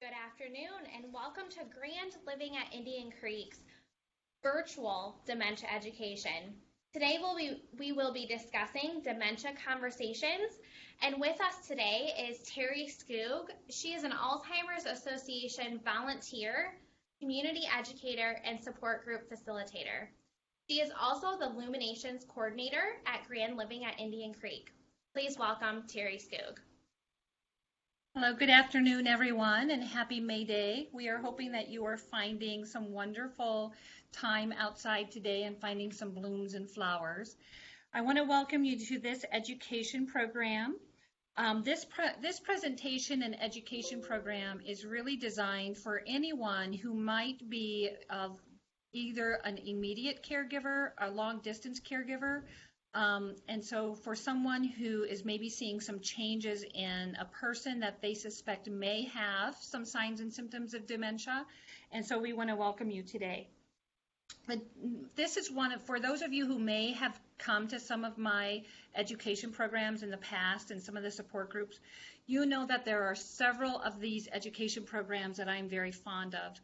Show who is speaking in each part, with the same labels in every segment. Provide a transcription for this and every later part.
Speaker 1: Good afternoon and welcome to Grand Living at Indian Creek's virtual dementia education. Today we will be discussing Dementia Conversations, and with us today is Teri Skoog. She is an Alzheimer's Association volunteer, community educator, and support group facilitator. She is also the Luminations coordinator at Grand Living at Indian Creek. Please welcome Teri Skoog.
Speaker 2: Hello, good afternoon, everyone, and happy May Day. We are hoping that you are finding some wonderful time outside today and finding some blooms and flowers. I want to welcome you to this education program. This presentation and education program is really designed for anyone who might be either an immediate caregiver, a long-distance caregiver, and so for someone who is maybe seeing some changes in a person that they suspect may have some signs and symptoms of dementia, and so we want to welcome you today. But this is for those of you who may have come to some of my education programs in the past and some of the support groups, you know that there are several of these education programs that I'm very fond of.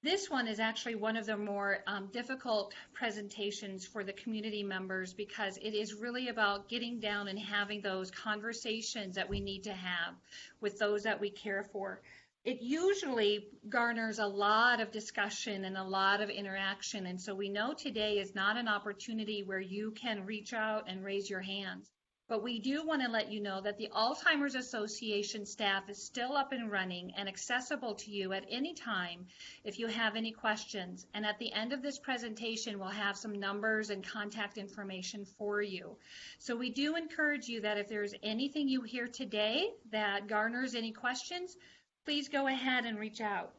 Speaker 2: This one is actually one of the more difficult presentations for the community members because it is really about getting down and having those conversations that we need to have with those that we care for. It usually garners a lot of discussion and a lot of interaction, and so we know today is not an opportunity where you can reach out and raise your hands. But we do want to let you know that the Alzheimer's Association staff is still up and running and accessible to you at any time if you have any questions. And at the end of this presentation, we'll have some numbers and contact information for you. So we do encourage you that if there's anything you hear today that garners any questions, please go ahead and reach out.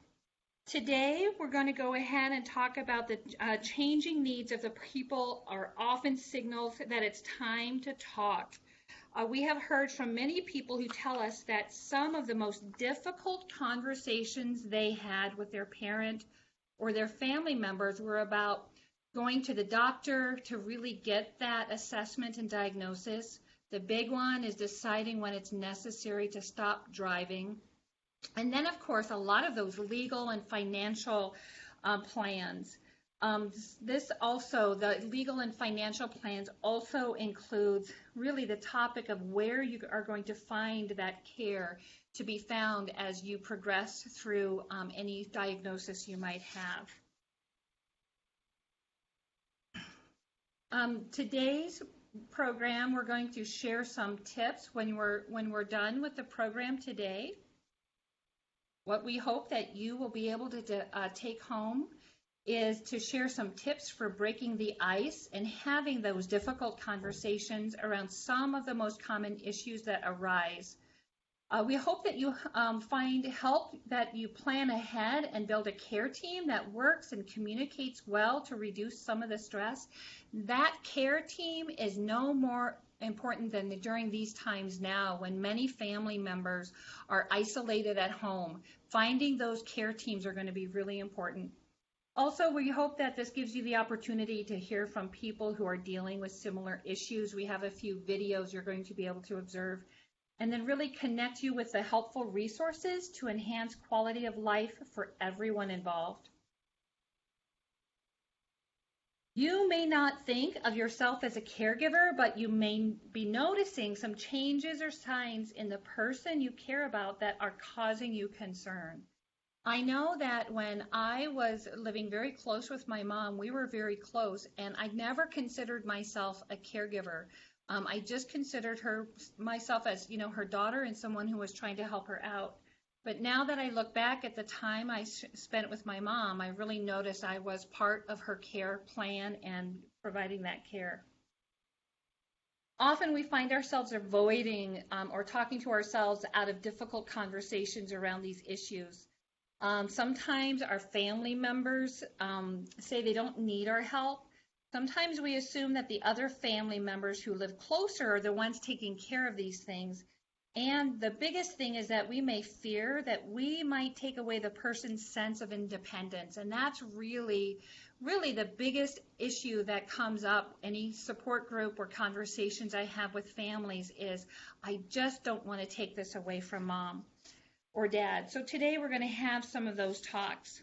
Speaker 2: Today, we're going to go ahead and talk about the changing needs of the people are often signals that it's time to talk. We have heard from many people who tell us that some of the most difficult conversations they had with their parent or their family members were about going to the doctor to really get that assessment and diagnosis. The big one is deciding when it's necessary to stop driving. And then, of course, a lot of those legal and financial plans. The legal and financial plans also includes really the topic of where you are going to find that care to be found as you progress through any diagnosis you might have. Today's program, we're going to share some tips when we're done with the program today. What we hope that you will be able to take home is to share some tips for breaking the ice and having those difficult conversations around some of the most common issues that arise. We hope that you find help, that you plan ahead and build a care team that works and communicates well to reduce some of the stress. That care team is no more important than during these times now when many family members are isolated at home. Finding those care teams are going to be really important. Also, we hope that this gives you the opportunity to hear from people who are dealing with similar issues. We have a few videos you're going to be able to observe, and then really connect you with the helpful resources to enhance quality of life for everyone involved. You may not think of yourself as a caregiver, but you may be noticing some changes or signs in the person you care about that are causing you concern. I know that when I was living very close with my mom, we were very close, and I never considered myself a caregiver. I just considered myself as, her daughter and someone who was trying to help her out. But now that I look back at the time I spent with my mom, I really noticed I was part of her care plan and providing that care. Often we find ourselves avoiding or talking to ourselves out of difficult conversations around these issues. Sometimes our family members say they don't need our help. Sometimes we assume that the other family members who live closer are the ones taking care of these things. And the biggest thing is that we may fear that we might take away the person's sense of independence. And that's really the biggest issue that comes up any support group or conversations I have with families is, I just don't want to take this away from mom. or dad. So today we're going to have some of those talks.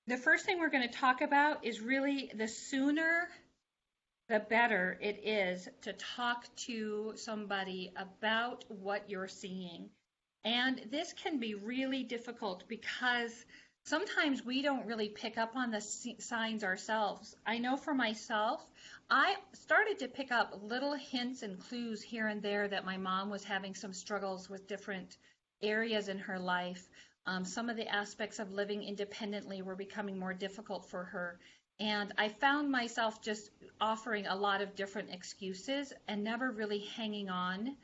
Speaker 2: The first thing we're going to talk about is really the sooner the better it is to talk to somebody about what you're seeing. And this can be really difficult because sometimes we don't really pick up on the signs ourselves. I know for myself, I started to pick up little hints and clues here and there that my mom was having some struggles with different areas in her life. Some of the aspects of living independently were becoming more difficult for her. And I found myself just offering a lot of different excuses and never really hanging on.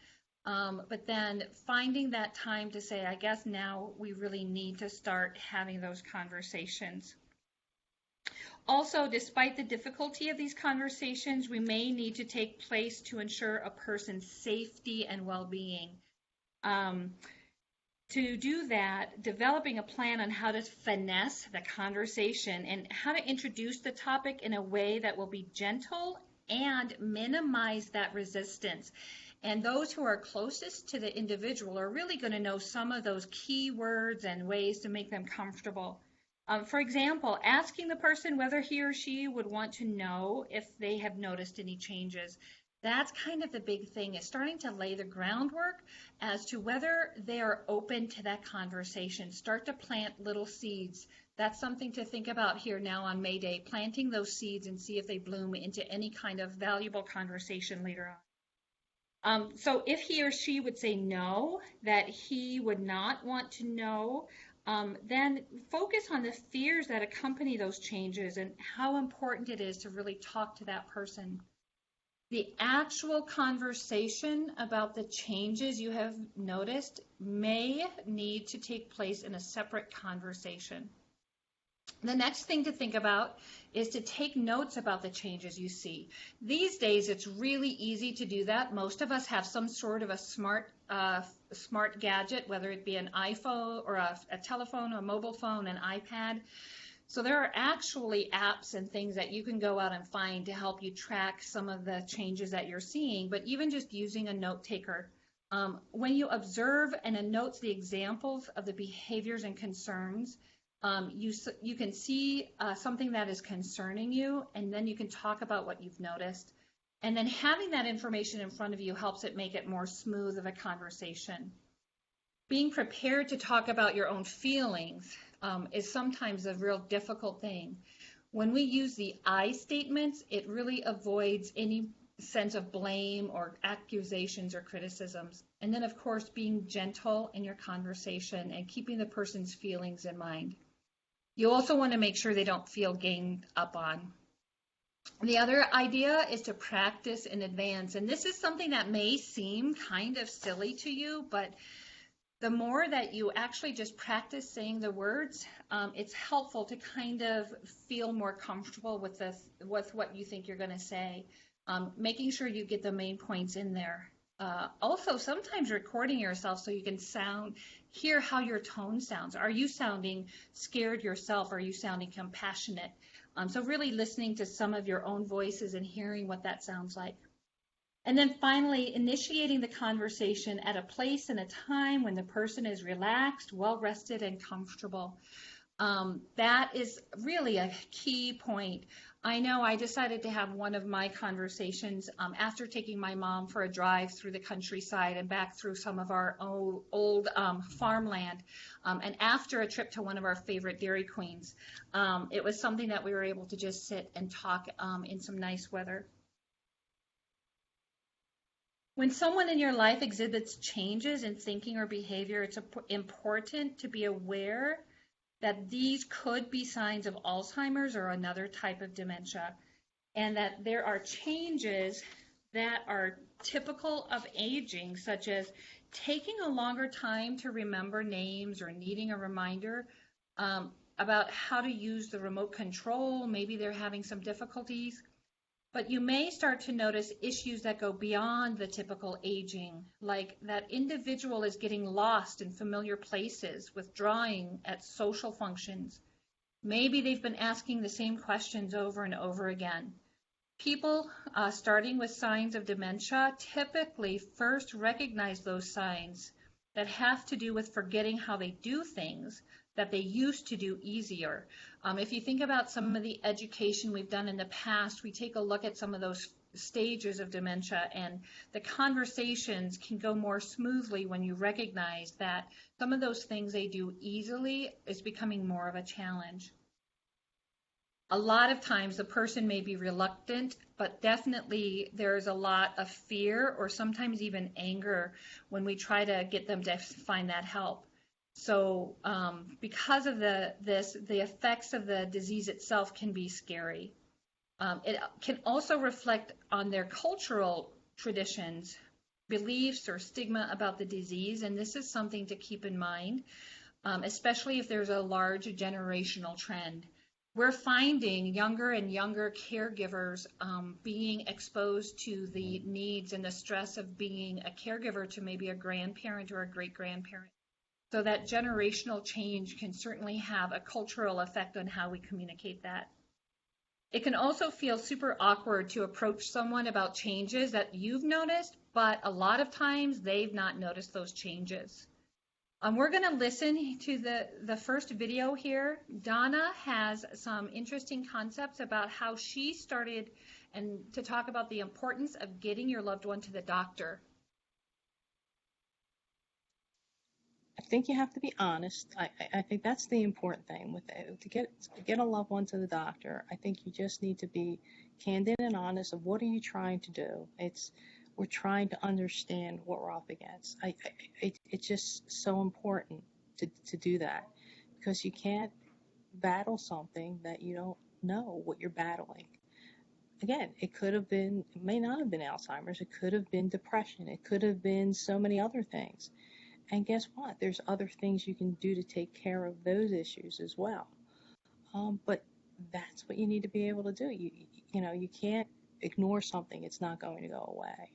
Speaker 2: But then finding that time to say, I guess now we really need to start having those conversations. Also, despite the difficulty of these conversations, we may need to take place to ensure a person's safety and well-being. To do that, developing a plan on how to finesse the conversation and how to introduce the topic in a way that will be gentle and minimize that resistance. And those who are closest to the individual are really going to know some of those key words and ways to make them comfortable. For example, asking the person whether he or she would want to know if they have noticed any changes. That's kind of the big thing, is starting to lay the groundwork as to whether they are open to that conversation. Start to plant little seeds. That's something to think about here now on May Day, planting those seeds and see if they bloom into any kind of valuable conversation later on. So if he or she would say no, that he would not want to know, then focus on the fears that accompany those changes and how important it is to really talk to that person. The actual conversation about the changes you have noticed may need to take place in a separate conversation. The next thing to think about is to take notes about the changes you see. These days, it's really easy to do that. Most of us have some sort of a smart gadget, whether it be an iPhone or a telephone, a mobile phone, an iPad. So there are actually apps and things that you can go out and find to help you track some of the changes that you're seeing, but even just using a note taker. When you observe and notes the examples of the behaviors and concerns, you can see something that is concerning you, and then you can talk about what you've noticed. And then having that information in front of you helps it make it more smooth of a conversation. Being prepared to talk about your own feelings is sometimes a real difficult thing. When we use the I statements, it really avoids any sense of blame or accusations or criticisms. And then, of course, being gentle in your conversation and keeping the person's feelings in mind. You also want to make sure they don't feel ganged up on. The other idea is to practice in advance. And this is something that may seem kind of silly to you, but the more that you actually just practice saying the words, it's helpful to kind of feel more comfortable with what you think you're going to say, making sure you get the main points in there. Also, sometimes recording yourself so you can hear how your tone sounds. Are you sounding scared yourself? Are you sounding compassionate? So really listening to some of your own voices and hearing what that sounds like. And then finally, initiating the conversation at a place and a time when the person is relaxed, well-rested, and comfortable. That is really a key point. I know I decided to have one of my conversations after taking my mom for a drive through the countryside and back through some of our old farmland, and after a trip to one of our favorite Dairy Queens. It was something that we were able to just sit and talk in some nice weather. When someone in your life exhibits changes in thinking or behavior, it's important to be aware that these could be signs of Alzheimer's or another type of dementia, and that there are changes that are typical of aging, such as taking a longer time to remember names or needing a reminder about how to use the remote control. Maybe they're having some difficulties. But you may start to notice issues that go beyond the typical aging, like that individual is getting lost in familiar places, withdrawing at social functions. Maybe they've been asking the same questions over and over again. People starting with signs of dementia typically first recognize those signs that have to do with forgetting how they do things that they used to do easier. If you think about some of the education we've done in the past, we take a look at some of those stages of dementia, and the conversations can go more smoothly when you recognize that some of those things they do easily is becoming more of a challenge. A lot of times the person may be reluctant, but definitely there's a lot of fear or sometimes even anger when we try to get them to find that help. So because of the effects of the disease itself can be scary. It can also reflect on their cultural traditions, beliefs, or stigma about the disease, and this is something to keep in mind, especially if there's a large generational trend. We're finding younger and younger caregivers being exposed to the needs and the stress of being a caregiver to maybe a grandparent or a great-grandparent. So that generational change can certainly have a cultural effect on how we communicate that. It can also feel super awkward to approach someone about changes that you've noticed, but a lot of times they've not noticed those changes. We're going to listen to the first video here. Donna has some interesting concepts about how she started and to talk about the importance of getting your loved one to the doctor.
Speaker 3: I think you have to be honest. I think that's the important thing with it. To get a loved one to the doctor, I think you just need to be candid and honest of what are you trying to do. We're trying to understand what we're up against. It's just so important to do that, because you can't battle something that you don't know what you're battling. Again, it may not have been Alzheimer's. It could have been depression. It could have been so many other things. And guess what? There's other things you can do to take care of those issues as well. But that's what you need to be able to do. You can't ignore something. It's not going to go away.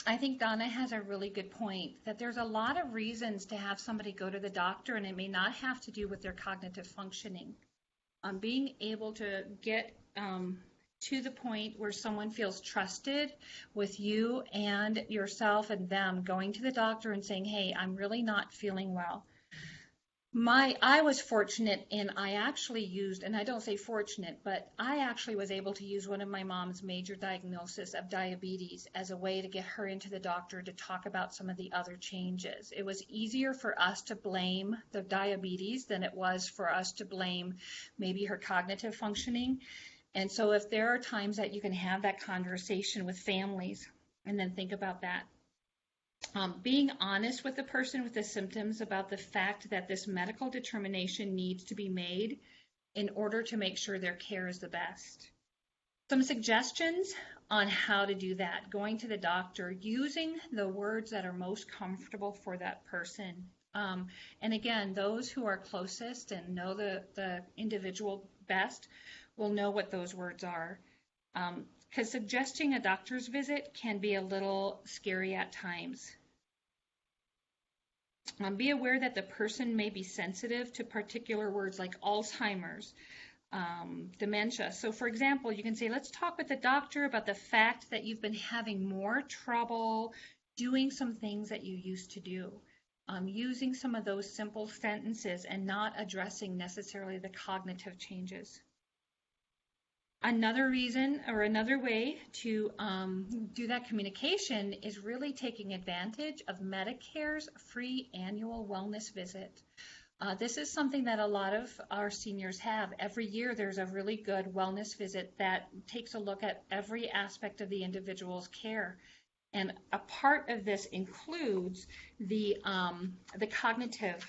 Speaker 2: I think Donna has a really good point, that there's a lot of reasons to have somebody go to the doctor, and it may not have to do with their cognitive functioning. Being able to get to the point where someone feels trusted with you and yourself and them going to the doctor and saying, hey, I'm really not feeling well. I was fortunate, and I actually used, and I don't say fortunate, but I actually was able to use one of my mom's major diagnoses of diabetes as a way to get her into the doctor to talk about some of the other changes. It was easier for us to blame the diabetes than it was for us to blame maybe her cognitive functioning. And so if there are times that you can have that conversation with families and then think about that. Being honest with the person with the symptoms about the fact that this medical determination needs to be made in order to make sure their care is the best. Some suggestions on how to do that: going to the doctor, using the words that are most comfortable for that person. And again, those who are closest and know the individual best will know what those words are. Because suggesting a doctor's visit can be a little scary at times. Be aware that the person may be sensitive to particular words like Alzheimer's, dementia. So for example, you can say, let's talk with the doctor about the fact that you've been having more trouble doing some things that you used to do. Using some of those simple sentences and not addressing necessarily the cognitive changes. Another reason or another way to do that communication is really taking advantage of Medicare's free annual wellness visit. This is something that a lot of our seniors have. Every year there's a really good wellness visit that takes a look at every aspect of the individual's care. And a part of this includes the cognitive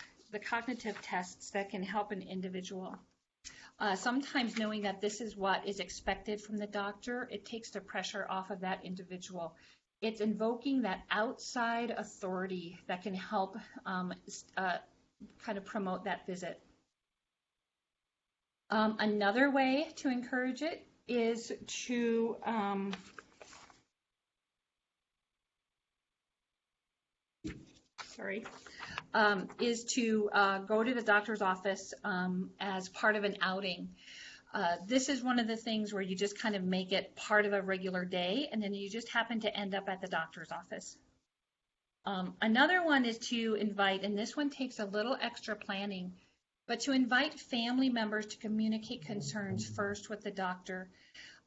Speaker 2: tests that can help an individual. Sometimes knowing that this is what is expected from the doctor, it takes the pressure off of that individual. It's invoking that outside authority that can help kind of promote that visit. Another way to encourage it is to go to the doctor's office as part of an outing. This is one of the things where you just kind of make it part of a regular day, and then you just happen to end up at the doctor's office. Another one is to invite, and this one takes a little extra planning, but to invite family members to communicate concerns first with the doctor.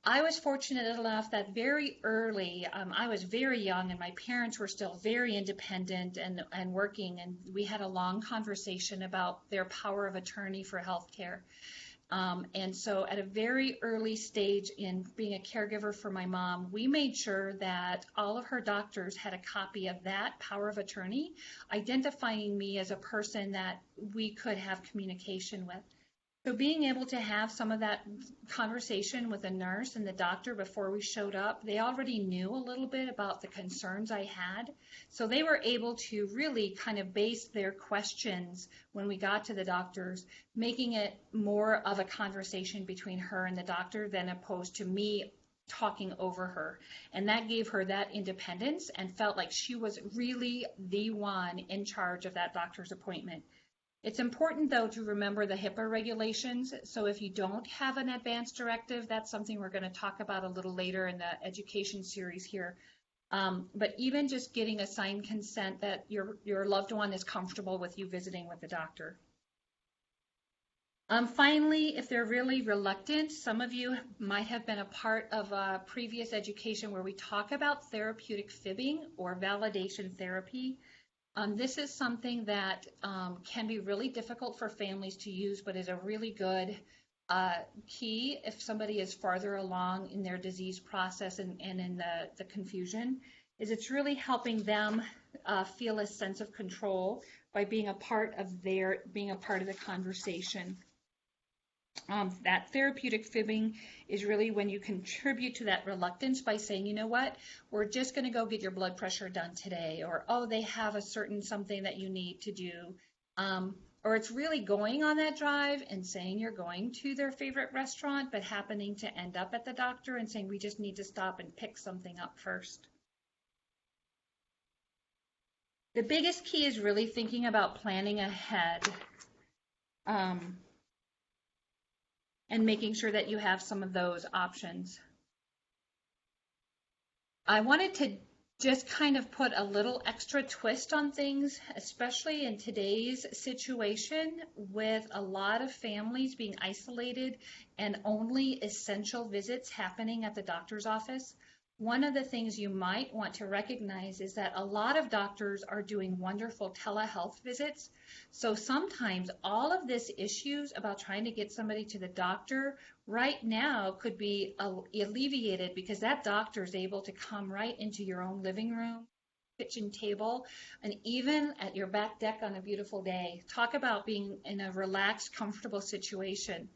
Speaker 2: I was fortunate enough that very early, I was very young and my parents were still very independent and working, and we had a long conversation about their power of attorney for healthcare. And so at a very early stage in being a caregiver for my mom, we made sure that all of her doctors had a copy of that power of attorney, identifying me as a person that we could have communication with. So being able to have some of that conversation with the nurse and the doctor before we showed up, they already knew a little bit about the concerns I had. So they were able to really kind of base their questions when we got to the doctors, making it more of a conversation between her and the doctor than opposed to me talking over her. And that gave her that independence and felt like she was really the one in charge of that doctor's appointment. It's important, though, to remember the HIPAA regulations. So if you don't have an advance directive, that's something we're going to talk about a little later in the education series here. But even just getting a signed consent that your loved one is comfortable with you visiting with the doctor. Finally, if they're really reluctant, some of you might have been a part of a previous education where we talk about therapeutic fibbing or validation therapy. This is something that can be really difficult for families to use, but is a really good key if somebody is farther along in their disease process and in the confusion, is it's really helping them feel a sense of control by being a part of the conversation. That therapeutic fibbing is really when you contribute to that reluctance by saying, you know what, we're just going to go get your blood pressure done today, or, oh, they have a certain something that you need to do. Or it's really going on that drive and saying you're going to their favorite restaurant, but happening to end up at the doctor and saying we just need to stop and pick something up first. The biggest key is really thinking about planning ahead. And making sure that you have some of those options. I wanted to just kind of put a little extra twist on things, especially in today's situation with a lot of families being isolated and only essential visits happening at the doctor's office. One of the things you might want to recognize is that a lot of doctors are doing wonderful telehealth visits. So sometimes all of this issues about trying to get somebody to the doctor right now could be alleviated because that doctor is able to come right into your own living room, kitchen table, and even at your back deck on a beautiful day. Talk about being in a relaxed, comfortable situation.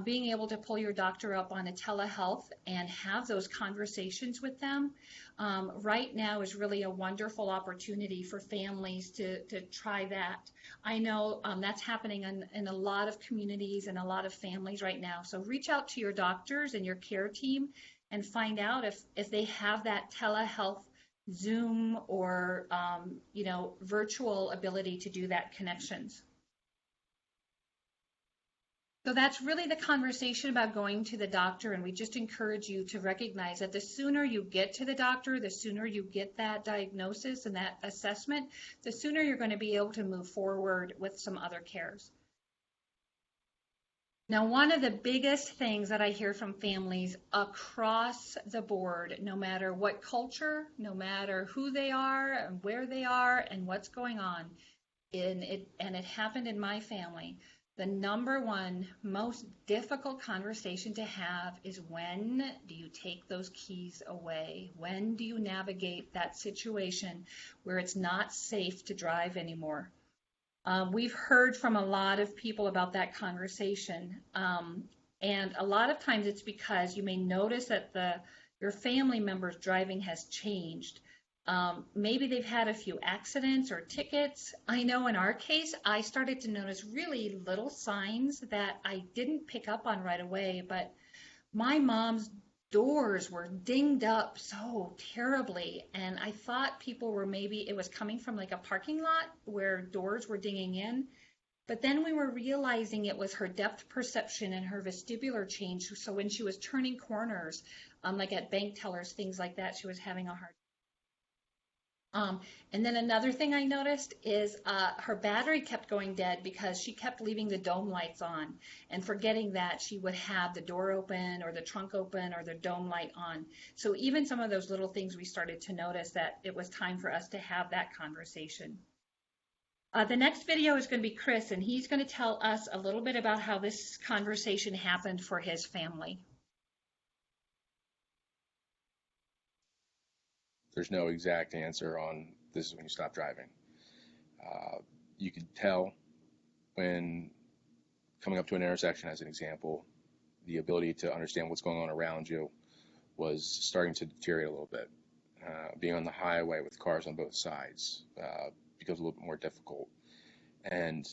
Speaker 2: Being able to pull your doctor up on a telehealth and have those conversations with them right now is really a wonderful opportunity for families to try that. I know that's happening in a lot of communities and a lot of families right now. So reach out to your doctors and your care team and find out if they have that telehealth Zoom or virtual ability to do that connections. So that's really the conversation about going to the doctor, and we just encourage you to recognize that the sooner you get to the doctor, the sooner you get that diagnosis and that assessment, the sooner you're going to be able to move forward with some other cares. Now, one of the biggest things that I hear from families across the board, no matter what culture, no matter who they are and where they are and what's going on, and it happened in my family, the number one most difficult conversation to have is when do you take those keys away? When do you navigate that situation where it's not safe to drive anymore? We've heard from a lot of people about that conversation, and a lot of times it's because you may notice that your family member's driving has changed. Maybe they've had a few accidents or tickets. I know in our case, I started to notice really little signs that I didn't pick up on right away, but my mom's doors were dinged up so terribly, and I thought people were maybe it was coming from like a parking lot where doors were dinging in. But then we were realizing it was her depth perception and her vestibular change. So when she was turning corners, like at bank tellers, things like that, she was having a hard and then another thing I noticed is her battery kept going dead because she kept leaving the dome lights on and forgetting that she would have the door open or the trunk open or the dome light on. So even some of those little things we started to notice that it was time for us to have that conversation. The next video is going to be Chris, and he's going to tell us a little bit about how this conversation happened for his family.
Speaker 4: There's no exact answer on this is when you stop driving. You can tell when coming up to an intersection, as an example, the ability to understand what's going on around you was starting to deteriorate a little bit. Being on the highway with cars on both sides becomes a little bit more difficult. And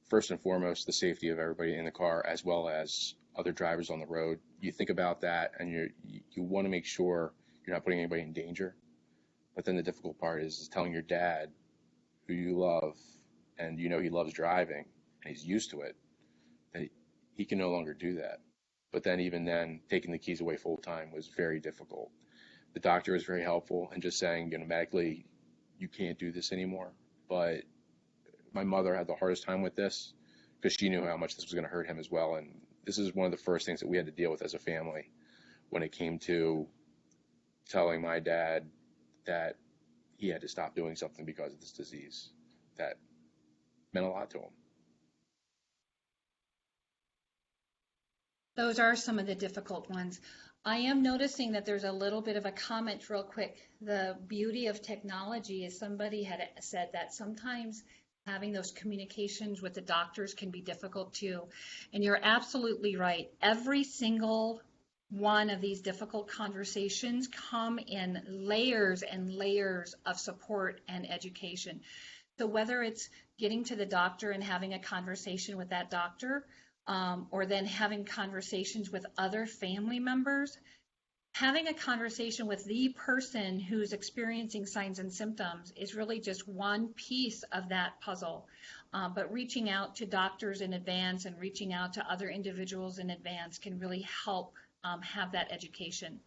Speaker 4: first and foremost, the safety of everybody in the car as well as other drivers on the road. You think about that and you want to make sure you're not putting anybody in danger. But then the difficult part is telling your dad, who you love, and you know he loves driving, and he's used to it, that he can no longer do that. But then even then, taking the keys away full time was very difficult. The doctor was very helpful in just saying, medically, you can't do this anymore. But my mother had the hardest time with this because she knew how much this was going to hurt him as well. And this is one of the first things that we had to deal with as a family when it came to telling my dad that he had to stop doing something because of this disease. That meant a lot to him.
Speaker 2: Those are some of the difficult ones. I am noticing that there's a little bit of a comment real quick. The beauty of technology is somebody had said that sometimes having those communications with the doctors can be difficult too. And you're absolutely right. Every single one of these difficult conversations come in layers and layers of support and education. So whether it's getting to the doctor and having a conversation with that doctor, or then having conversations with other family members, having a conversation with the person who's experiencing signs and symptoms is really just one piece of that puzzle. But reaching out to doctors in advance and reaching out to other individuals in advance can really help have that education.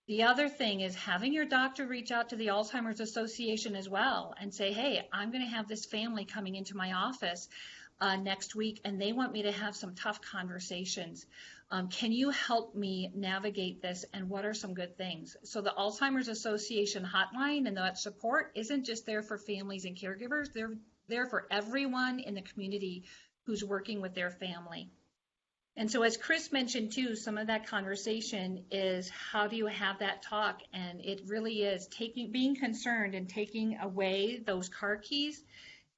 Speaker 2: The other thing is having your doctor reach out to the Alzheimer's Association as well and say, hey, I'm going to have this family coming into my office next week and they want me to have some tough conversations. Can you help me navigate this and what are some good things? So the Alzheimer's Association hotline and that support isn't just there for families and caregivers, they're there for everyone in the community who's working with their family. And so as Chris mentioned too, some of that conversation is how do you have that talk? And it really is being concerned and taking away those car keys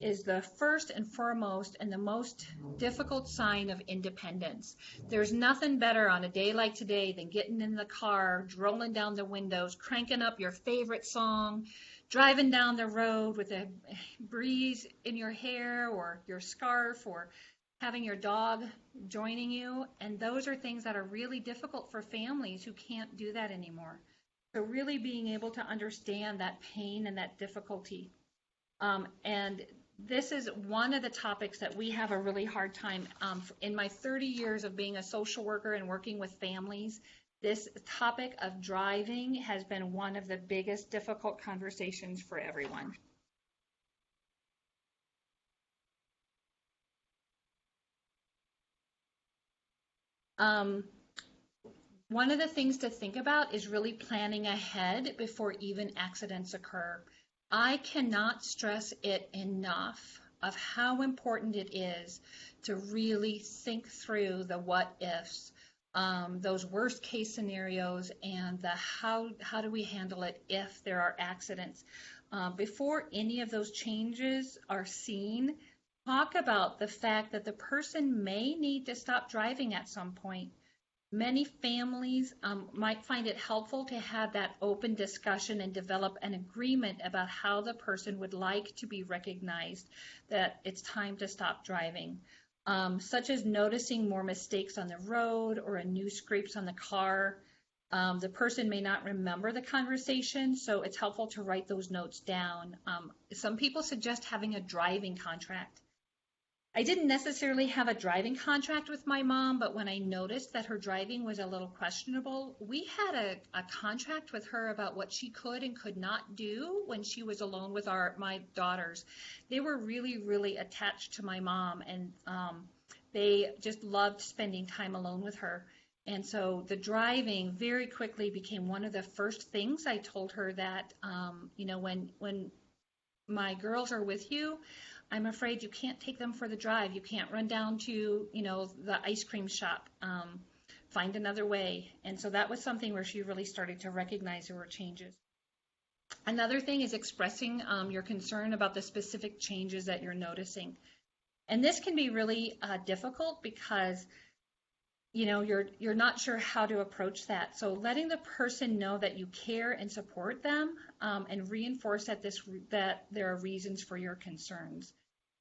Speaker 2: is the first and foremost and the most difficult sign of independence. There's nothing better on a day like today than getting in the car, rolling down the windows, cranking up your favorite song, driving down the road with a breeze in your hair or your scarf or having your dog joining you. And those are things that are really difficult for families who can't do that anymore. So really being able to understand that pain and that difficulty. And this is one of the topics that we have a really hard time. In my 30 years of being a social worker and working with families, this topic of driving has been one of the biggest difficult conversations for everyone. One of the things to think about is really planning ahead before even accidents occur. I cannot stress it enough of how important it is to really think through the what ifs, those worst case scenarios, and the how do we handle it if there are accidents. Before any of those changes are seen, talk about the fact that the person may need to stop driving at some point. Many families might find it helpful to have that open discussion and develop an agreement about how the person would like to be recognized that it's time to stop driving, such as noticing more mistakes on the road or a new scrapes on the car. The person may not remember the conversation, so it's helpful to write those notes down. Some people suggest having a driving contract. I didn't necessarily have a driving contract with my mom, but when I noticed that her driving was a little questionable, we had a contract with her about what she could and could not do when she was alone with my daughters. They were really, really attached to my mom, and they just loved spending time alone with her. And so the driving very quickly became one of the first things I told her that, when my girls are with you, I'm afraid you can't take them for the drive. You can't run down to, the ice cream shop. Find another way. And so that was something where she really started to recognize there were changes. Another thing is expressing your concern about the specific changes that you're noticing. And this can be really difficult because, you're not sure how to approach that. So letting the person know that you care and support them, and reinforce that there are reasons for your concerns.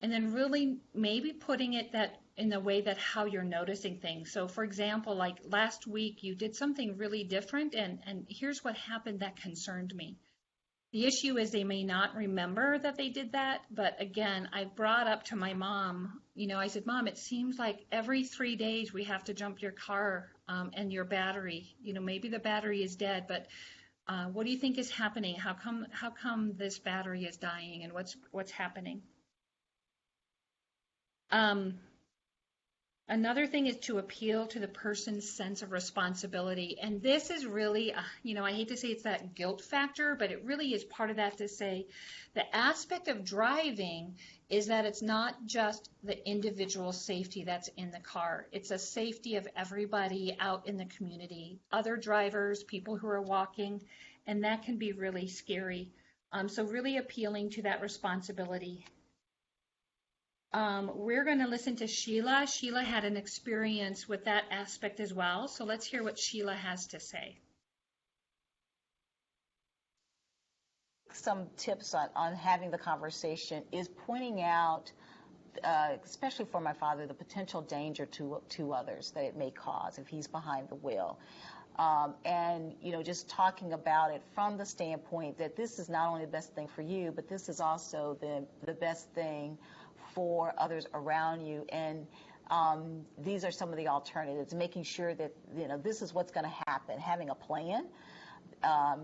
Speaker 2: And then really maybe putting it that in the way that how you're noticing things. So for example, like last week you did something really different, and here's what happened that concerned me. The issue is they may not remember that they did that, but again, I brought up to my mom, I said, Mom, it seems like every 3 days we have to jump your car and your battery. Maybe the battery is dead, but what do you think is happening? How come this battery is dying, and what's happening? Another thing is to appeal to the person's sense of responsibility. And this is really, I hate to say it's that guilt factor, but it really is part of that to say the aspect of driving is that it's not just the individual safety that's in the car. It's a safety of everybody out in the community, other drivers, people who are walking, and that can be really scary. So really appealing to that responsibility. We're going to listen to Sheila. Sheila had an experience with that aspect as well. So let's hear what Sheila has to say.
Speaker 5: Some tips on having the conversation is pointing out, especially for my father, the potential danger to others that it may cause if he's behind the wheel. And just talking about it from the standpoint that this is not only the best thing for you, but this is also the best thing for others around you. And these are some of the alternatives, making sure that this is what's going to happen, having a plan.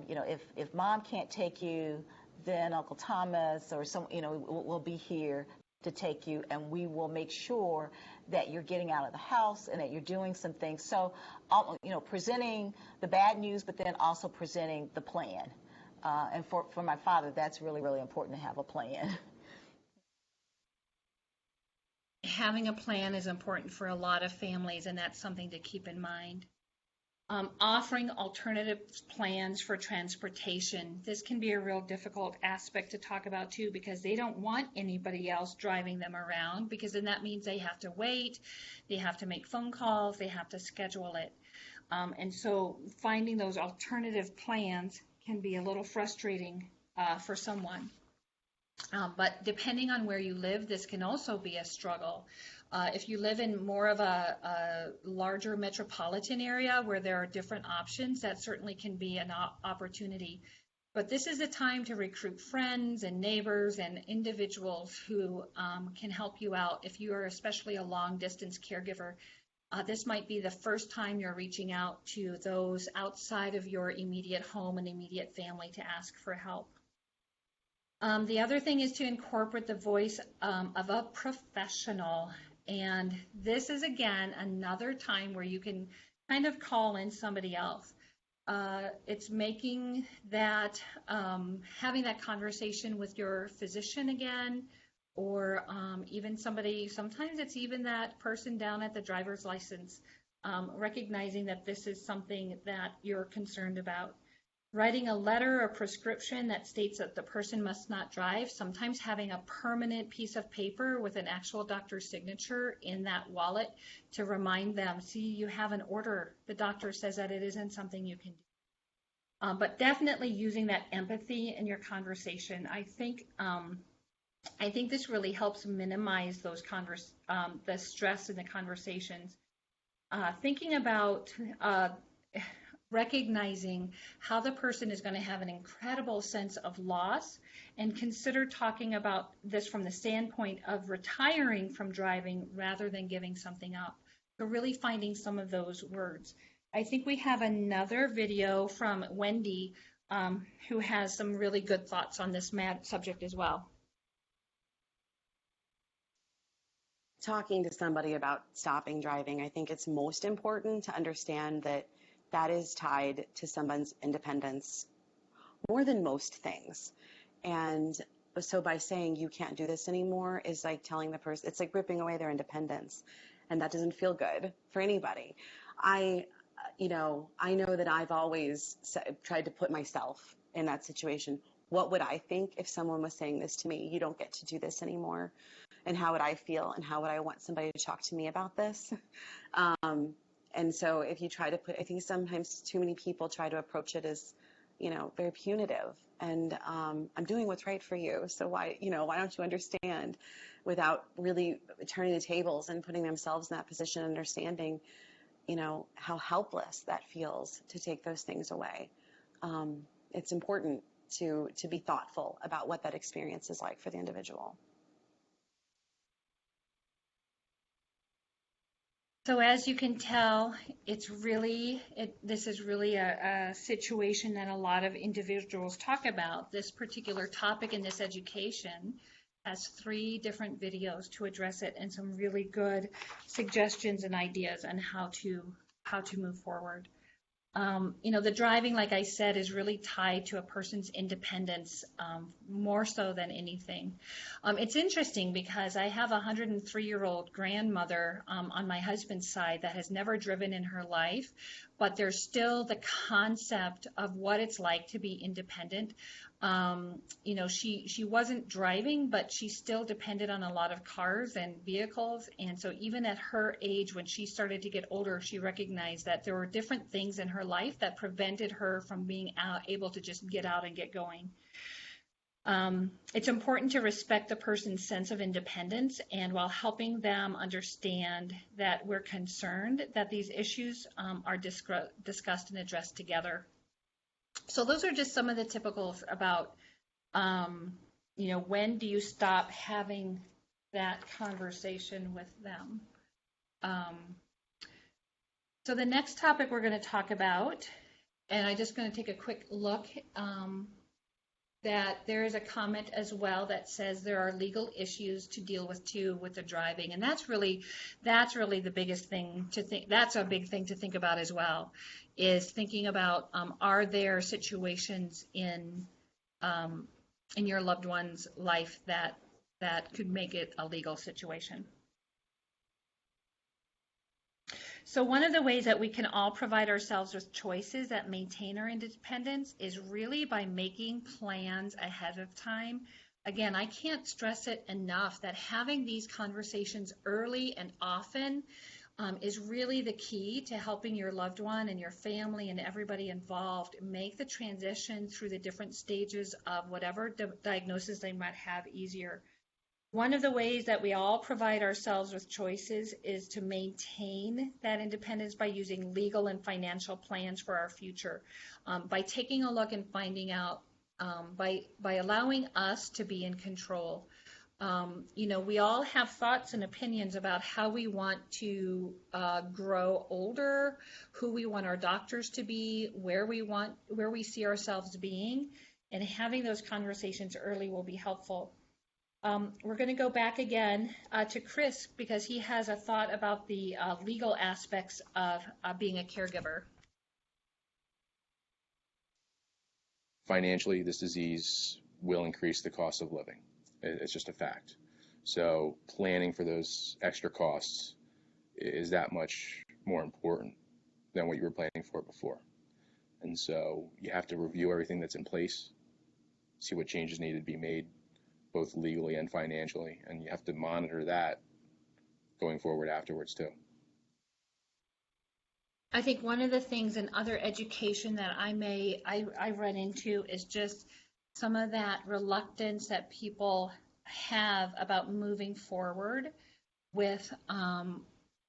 Speaker 5: If Mom can't take you, then Uncle Thomas or will be here to take you, and we will make sure that you're getting out of the house and that you're doing some things. So presenting the bad news, but then also presenting the plan. And for my father, that's really, really important to have a plan.
Speaker 2: Having a plan is important for a lot of families, and that's something to keep in mind. Offering alternative plans for transportation. This can be a real difficult aspect to talk about too, because they don't want anybody else driving them around, because then that means they have to wait, they have to make phone calls, they have to schedule it. And so finding those alternative plans can be a little frustrating for someone. But depending on where you live, this can also be a struggle. If you live in more of a larger metropolitan area where there are different options, that certainly can be an opportunity. But this is a time to recruit friends and neighbors and individuals who can help you out. If you are especially a long-distance caregiver, this might be the first time you're reaching out to those outside of your immediate home and immediate family to ask for help. The other thing is to incorporate the voice of a professional. And this is, again, another time where you can kind of call in somebody else. It's making that, having that conversation with your physician again, or even somebody, sometimes it's even that person down at the driver's license, recognizing that this is something that you're concerned about. Writing a letter or prescription that states that the person must not drive, sometimes having a permanent piece of paper with an actual doctor's signature in that wallet to remind them, see, you have an order. The doctor says that it isn't something you can do. But definitely using that empathy in your conversation. I think this really helps minimize those the stress in the conversations. Thinking about recognizing how the person is going to have an incredible sense of loss, and consider talking about this from the standpoint of retiring from driving rather than giving something up. So really finding some of those words. I think we have another video from Wendy, who has some really good thoughts on this subject as well.
Speaker 6: Talking to somebody about stopping driving, I think it's most important to understand that that is tied to someone's independence more than most things. And so by saying you can't do this anymore is like telling the person, it's like ripping away their independence. And that doesn't feel good for anybody. I know that I've always tried to put myself in that situation. What would I think if someone was saying this to me? You don't get to do this anymore. And how would I feel? And how would I want somebody to talk to me about this? And so if you try to I think sometimes too many people try to approach it as, very punitive. And I'm doing what's right for you. So why don't you understand, without really turning the tables and putting themselves in that position, understanding, how helpless that feels to take those things away. It's important to be thoughtful about what that experience is like for the individual.
Speaker 2: So as you can tell, this is really a situation that a lot of individuals talk about. This particular topic in this education has 3 different videos to address it, and some really good suggestions and ideas on how to move forward. The driving, like I said, is really tied to a person's independence, more so than anything. It's interesting because I have a 103-year-old grandmother on my husband's side that has never driven in her life, but there's still the concept of what it's like to be independent. She wasn't driving, but she still depended on a lot of cars and vehicles. And so even at her age, when she started to get older, she recognized that there were different things in her life that prevented her from being able to just get out and get going. It's important to respect the person's sense of independence, and while helping them understand that we're concerned that these issues are discussed and addressed together. So those are just some of the typicals about, when do you stop having that conversation with them? So the next topic we're going to talk about, and I'm just going to take a quick look, that there is a comment as well that says there are legal issues to deal with too with the driving, and that's really the biggest thing to think. That's a big thing to think about as well, is thinking about are there situations in your loved one's life that could make it a legal situation. So one of the ways that we can all provide ourselves with choices that maintain our independence is really by making plans ahead of time. Again, I can't stress it enough that having these conversations early and often is really the key to helping your loved one and your family and everybody involved make the transition through the different stages of whatever diagnosis they might have easier. One of the ways that we all provide ourselves with choices is to maintain that independence by using legal and financial plans for our future, by taking a look and finding out, by allowing us to be in control. We all have thoughts and opinions about how we want to grow older, who we want our doctors to be, where we see ourselves being, and having those conversations early will be helpful. We're going to go back again to Chris because he has a thought about the legal aspects of being a caregiver.
Speaker 4: Financially, this disease will increase the cost of living. It's just a fact. So planning for those extra costs is that much more important than what you were planning for before. And so you have to review everything that's in place, see what changes need to be made, both legally and financially, and you have to monitor that going forward afterwards too.
Speaker 2: I think one of the things in other education that I run into is just some of that reluctance that people have about moving forward with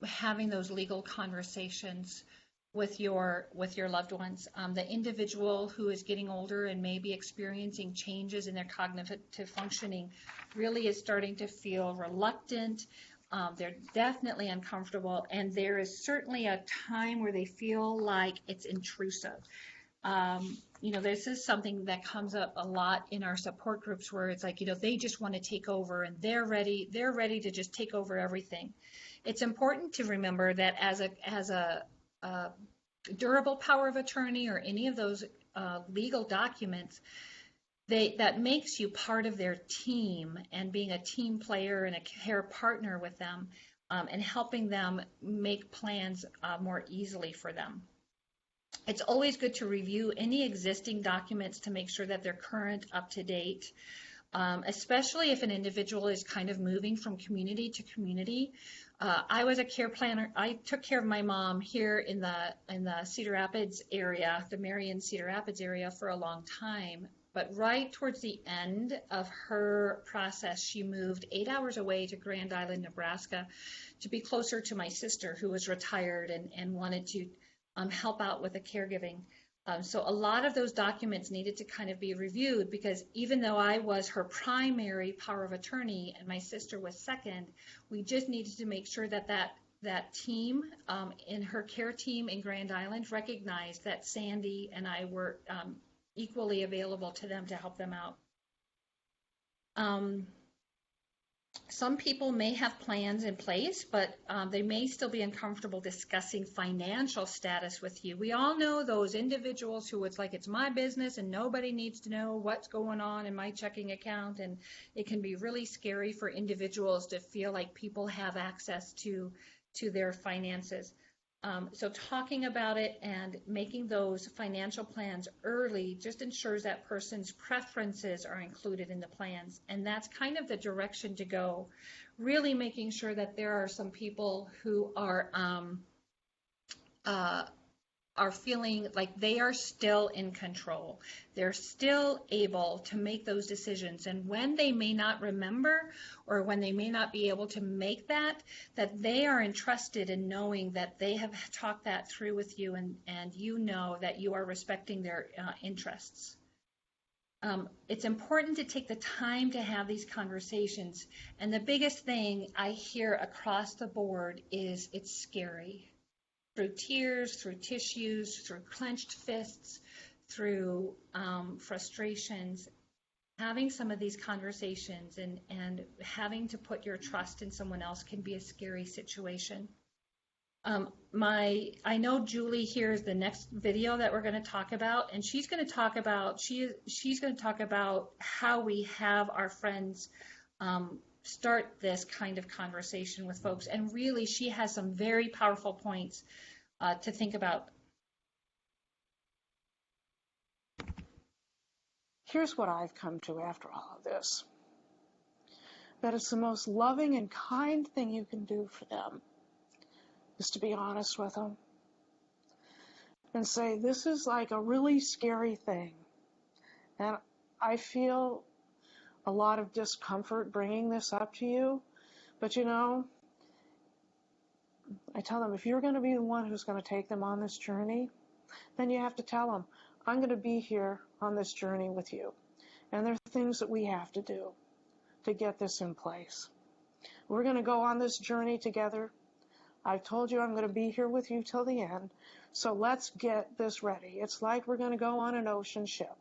Speaker 2: having those legal conversations with your loved ones. The individual who is getting older and maybe experiencing changes in their cognitive functioning really is starting to feel reluctant. They're definitely uncomfortable, and there is certainly a time where they feel like it's intrusive. This is something that comes up a lot in our support groups where it's like, they just want to take over and they're ready to just take over everything. It's important to remember that as a durable power of attorney or any of those legal documents, that makes you part of their team and being a team player and a care partner with them, and helping them make plans more easily for them. It's always good to review any existing documents to make sure that they're current, up to date, especially if an individual is kind of moving from community to community. I was a care planner. I took care of my mom here in the Cedar Rapids area, the Marion Cedar Rapids area, for a long time. But right towards the end of her process, she moved 8 hours away to Grand Island, Nebraska, to be closer to my sister, who was retired and wanted to help out with the caregiving. So a lot of those documents needed to kind of be reviewed, because even though I was her primary power of attorney and my sister was second, we just needed to make sure that team in her care team in Grand Island recognized that Sandy and I were equally available to them to help them out. Some people may have plans in place, but they may still be uncomfortable discussing financial status with you. We all know those individuals who it's like, it's my business and nobody needs to know what's going on in my checking account, and it can be really scary for individuals to feel like people have access to their finances. So talking about it and making those financial plans early just ensures that person's preferences are included in the plans. And that's kind of the direction to go, really making sure that there are some people who are feeling like they are still in control. They're still able to make those decisions. And when they may not remember, or when they may not be able to make that they are entrusted in knowing that they have talked that through with you, and you know that you are respecting their interests. It's important to take the time to have these conversations. And the biggest thing I hear across the board is it's scary. Through tears, through tissues, through clenched fists, through frustrations, having some of these conversations and having to put your trust in someone else can be a scary situation. I know Julie here is the next video that we're going to talk about, and she's going to talk about how we have our friends start this kind of conversation with folks. And really, she has some very powerful points to think about.
Speaker 7: Here's what I've come to after all of this. That it's the most loving and kind thing you can do for them is to be honest with them and say, this is like a really scary thing. And I feel a lot of discomfort bringing this up to you, but I tell them, if you're going to be the one who's going to take them on this journey, then you have to tell them, I'm going to be here on this journey with you. And there are things that we have to do to get this in place. We're going to go on this journey together. I've told you I'm going to be here with you till the end. So let's get this ready. It's like we're going to go on an ocean ship.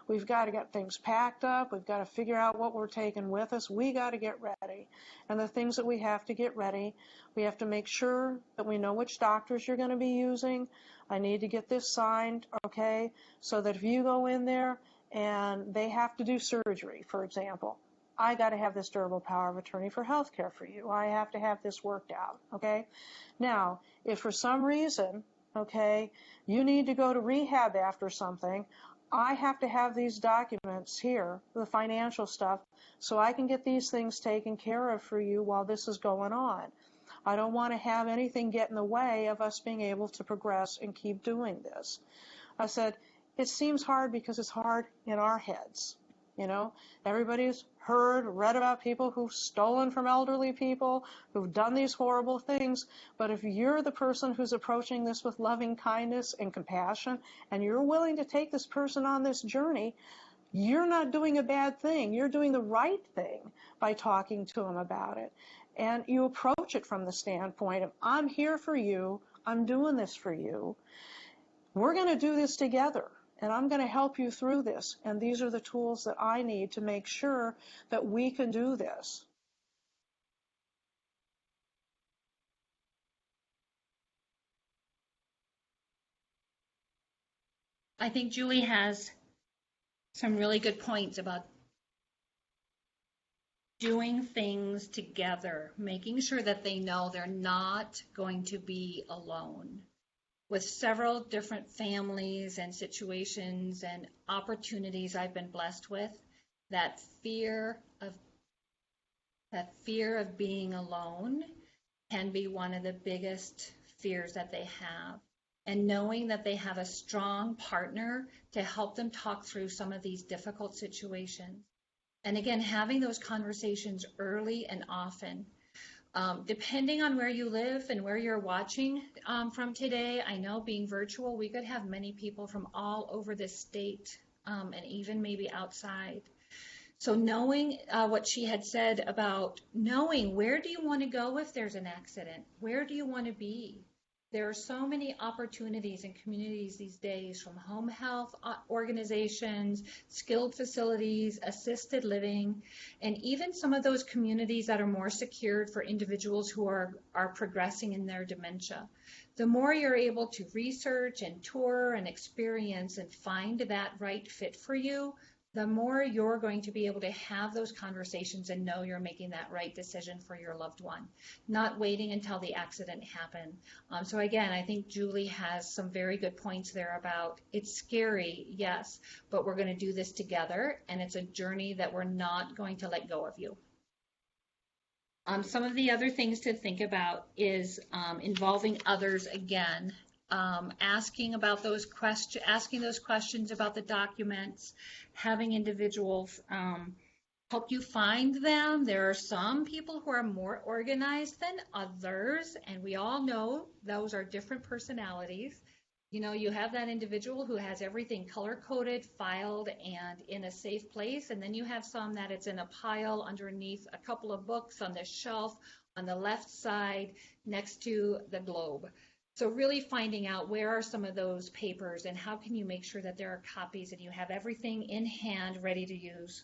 Speaker 7: We've got to get things packed up. We've got to figure out what we're taking with us. We got to get ready. And the things that we have to get ready, we have to make sure that we know which doctors you're going to be using. I need to get this signed, okay, so that if you go in there and they have to do surgery, for example, I got to have this durable power of attorney for health care for you. I have to have this worked out, okay? Now, if for some reason, okay, you need to go to rehab after something, I have to have these documents here, the financial stuff, so I can get these things taken care of for you while this is going on. I don't want to have anything get in the way of us being able to progress and keep doing this. I said, it seems hard because it's hard in our heads. You know, everybody's read about people who've stolen from elderly people, who've done these horrible things. But if you're the person who's approaching this with loving kindness and compassion, and you're willing to take this person on this journey, you're not doing a bad thing. You're doing the right thing by talking to them about it. And you approach it from the standpoint of, I'm here for you. I'm doing this for you. We're going to do this together, and I'm going to help you through this. And these are the tools that I need to make sure that we can do this.
Speaker 2: I think Julie has some really good points about doing things together, making sure that they know they're not going to be alone. With several different families and situations and opportunities I've been blessed with, that fear of being alone can be one of the biggest fears that they have. And knowing that they have a strong partner to help them talk through some of these difficult situations. And again, having those conversations early and often. Depending on where you live and where you're watching from today, I know being virtual, we could have many people from all over the state and even maybe outside. So knowing what she had said about knowing where do you want to go if there's an accident? Where do you want to be? There are so many opportunities in communities these days, from home health organizations, skilled facilities, assisted living, and even some of those communities that are more secured for individuals who are progressing in their dementia. The more you're able to research and tour and experience and find that right fit for you, the more you're going to be able to have those conversations and know you're making that right decision for your loved one, not waiting until the accident happened. So again, I think Julie has some very good points there about it's scary, yes, but we're going to do this together, and it's a journey that we're not going to let go of you. Some of the other things to think about is involving others again. Asking those questions about the documents, having individuals help you find them. There are some people who are more organized than others, and we all know those are different personalities. You know, you have that individual who has everything color-coded, filed, and in a safe place, and then you have some that it's in a pile underneath a couple of books on the shelf on the left side next to the globe. So really finding out where are some of those papers and how can you make sure that there are copies and you have everything in hand ready to use.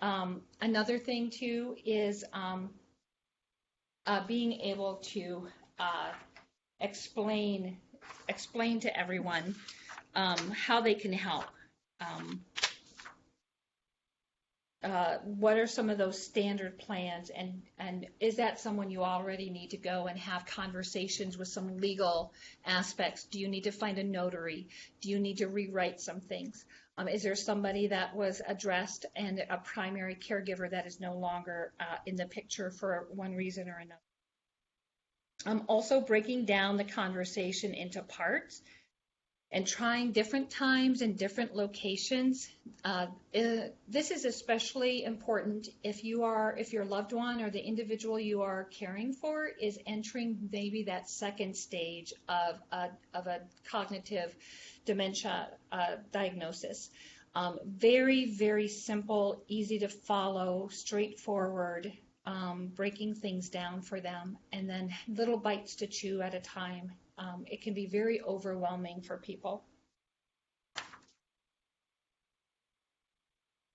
Speaker 2: Another thing too is being able to explain to everyone how they can help. What are some of those standard plans, and is that someone you already need to go and have conversations with some legal aspects? Do you need to find a notary? Do you need to rewrite some things? Is there somebody that was addressed and a primary caregiver that is no longer in the picture for one reason or another? Also breaking down the conversation into parts and trying different times and different locations. This is especially important if your loved one or the individual you are caring for is entering maybe that second stage of a cognitive dementia diagnosis. Very, very simple, easy to follow, straightforward, breaking things down for them, and then little bites to chew at a time. It can be very overwhelming for people.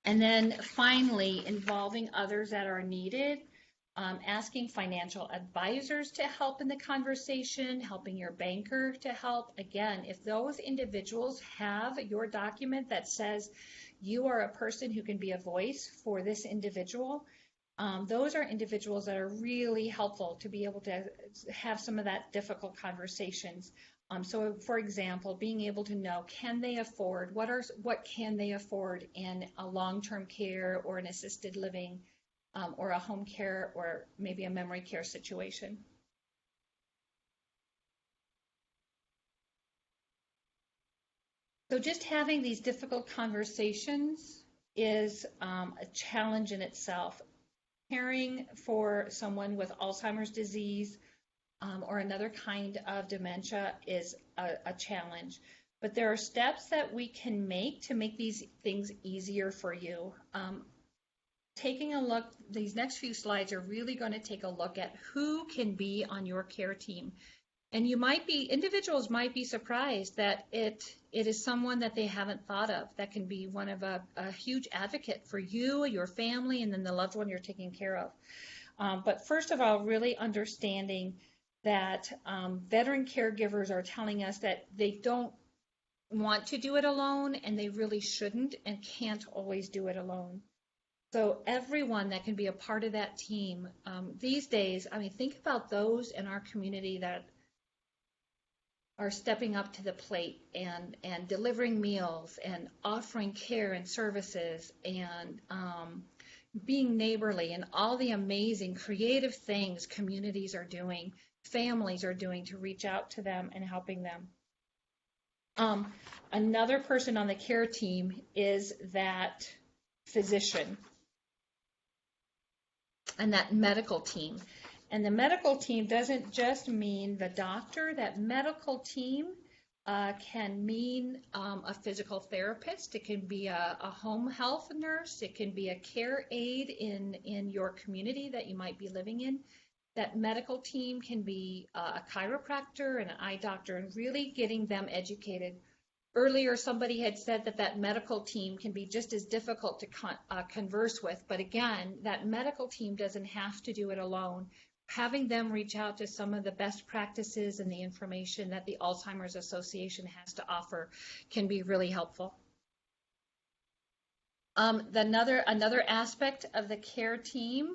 Speaker 2: And then finally, involving others that are needed, asking financial advisors to help in the conversation, helping your banker to help. Again, if those individuals have your document that says you are a person who can be a voice for this individual, those are individuals that are really helpful to be able to have some of that difficult conversations. So, for example, being able to know, can they afford, what can they afford in a long-term care or an assisted living or a home care or maybe a memory care situation. So just having these difficult conversations is a challenge in itself. Caring for someone with Alzheimer's disease or another kind of dementia is a challenge. But there are steps that we can make to make these things easier for you. Taking a look, these next few slides are really going to take a look at who can be on your care team. And individuals might be surprised that it is someone that they haven't thought of that can be one of a huge advocate for you, your family, and then the loved one you're taking care of. But first of all, really understanding that veteran caregivers are telling us that they don't want to do it alone, and they really shouldn't and can't always do it alone. So everyone that can be a part of that team these days, think about those in our community that are stepping up to the plate and delivering meals and offering care and services and being neighborly and all the amazing creative things communities are doing, families are doing to reach out to them and helping them. Another person on the care team is that physician and that medical team. And the medical team doesn't just mean the doctor. That medical team can mean a physical therapist. It can be a home health nurse. It can be a care aide in your community that you might be living in. That medical team can be a chiropractor and an eye doctor, and really getting them educated. Earlier, somebody had said that medical team can be just as difficult to converse with. But again, that medical team doesn't have to do it alone. Having them reach out to some of the best practices and the information that the Alzheimer's Association has to offer can be really helpful. Another aspect of the care team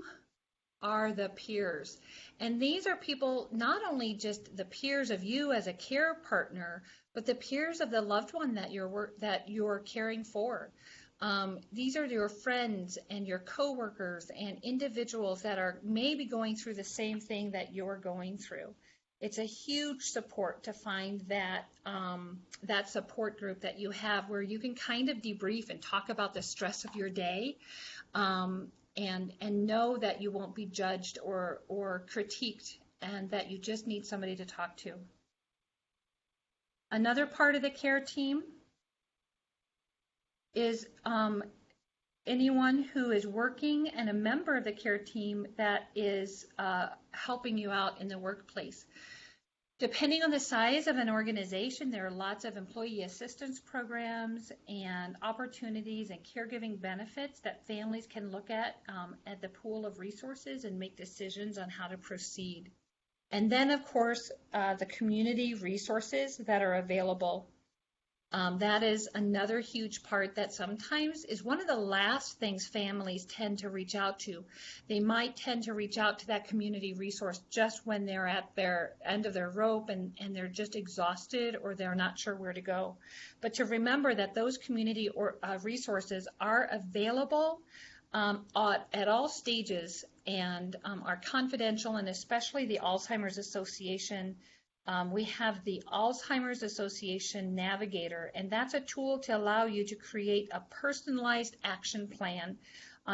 Speaker 2: are the peers. And these are people, not only just the peers of you as a care partner, but the peers of the loved one that you're caring for. These are your friends and your coworkers and individuals that are maybe going through the same thing that you're going through. It's a huge support to find that support group that you have where you can kind of debrief and talk about the stress of your day, and know that you won't be judged or critiqued, and that you just need somebody to talk to. Another part of the care team is anyone who is working and a member of the care team that is helping you out in the workplace. Depending on the size of an organization, there are lots of employee assistance programs and opportunities and caregiving benefits that families can look at the pool of resources and make decisions on how to proceed. And then, of course, the community resources that are available. That is another huge part that sometimes is one of the last things families tend to reach out to. They might tend to reach out to that community resource just when they're at their end of their rope and they're just exhausted or they're not sure where to go. But to remember that those community resources are available at all stages and are confidential, and especially the Alzheimer's Association. We have the Alzheimer's Association Navigator, and that's a tool to allow you to create a personalized action plan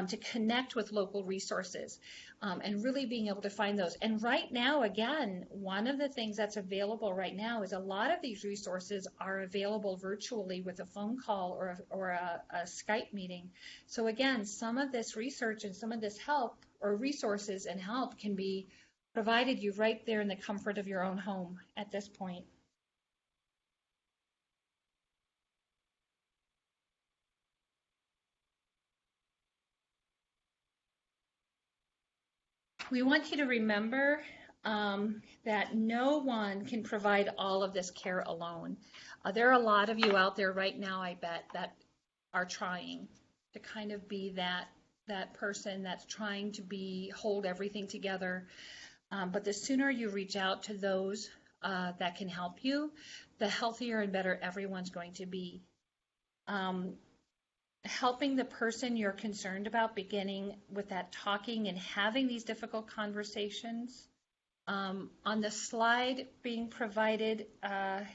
Speaker 2: to connect with local resources and really being able to find those. And right now, again, one of the things that's available right now is a lot of these resources are available virtually with a phone call or a Skype meeting. So again, some of this research and some of this help or resources and help can be provided you right there in the comfort of your own home at this point. We want you to remember that no one can provide all of this care alone. There are a lot of you out there right now, I bet, that are trying to kind of be that person that's trying to hold everything together. But the sooner you reach out to those that can help you, the healthier and better everyone's going to be. Helping the person you're concerned about, beginning with that talking and having these difficult conversations. On the slide being provided, I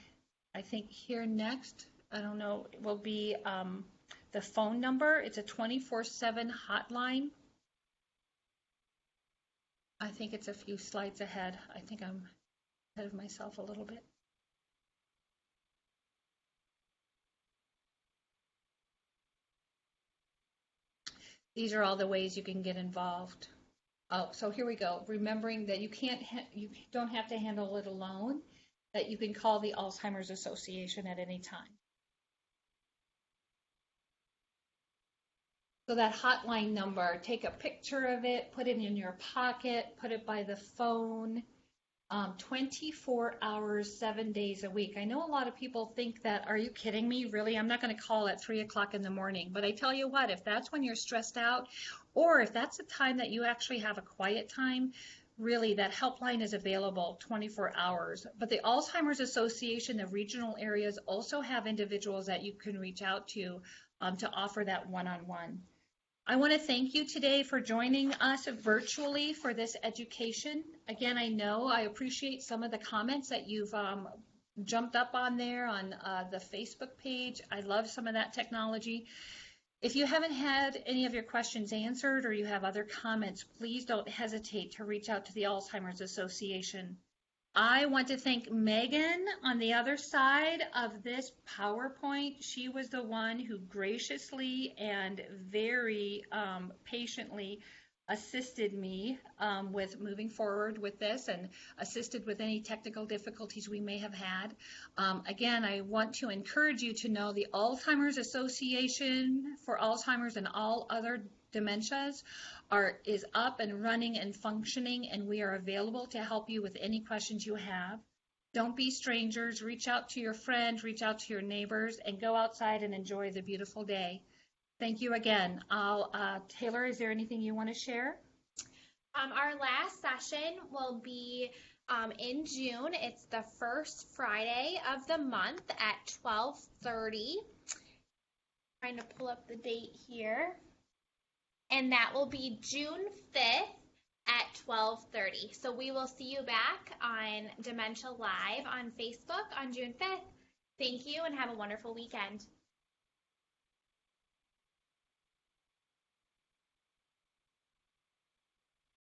Speaker 2: think here next, I don't know, will be the phone number. It's a 24/7 hotline. I think it's a few slides ahead. I think I'm ahead of myself a little bit. These are all the ways you can get involved. Oh, so here we go. Remembering that you don't have to handle it alone, that you can call the Alzheimer's Association at any time. So that hotline number, take a picture of it, put it in your pocket, put it by the phone, 24 hours, 7 days a week. I know a lot of people think that, are you kidding me? Really? I'm not going to call at 3 o'clock in the morning. But I tell you what, if that's when you're stressed out, or if that's the time that you actually have a quiet time, really that helpline is available 24 hours. But the Alzheimer's Association, the regional areas also have individuals that you can reach out to offer that one-on-one. I want to thank you today for joining us virtually for this education. Again, I appreciate some of the comments that you've jumped up on there on the Facebook page. I love some of that technology. If you haven't had any of your questions answered or you have other comments, please don't hesitate to reach out to the Alzheimer's Association. I want to thank Megan on the other side of this PowerPoint. She was the one who graciously and very patiently assisted me with moving forward with this and assisted with any technical difficulties we may have had. Again, I want to encourage you to know the Alzheimer's Association for Alzheimer's and all other dementias is up and running and functioning, and we are available to help you with any questions you have. Don't be strangers. Reach out to your friends, reach out to your neighbors, and go outside and enjoy the beautiful day. Thank you again. Taylor, is there anything you want to share?
Speaker 1: Our last session will be in June. It's the first Friday of the month at 12:30. Trying to pull up the date here. And that will be June 5th at 12:30. So we will see you back on Dementia Live on Facebook on June 5th. Thank you and have a wonderful weekend.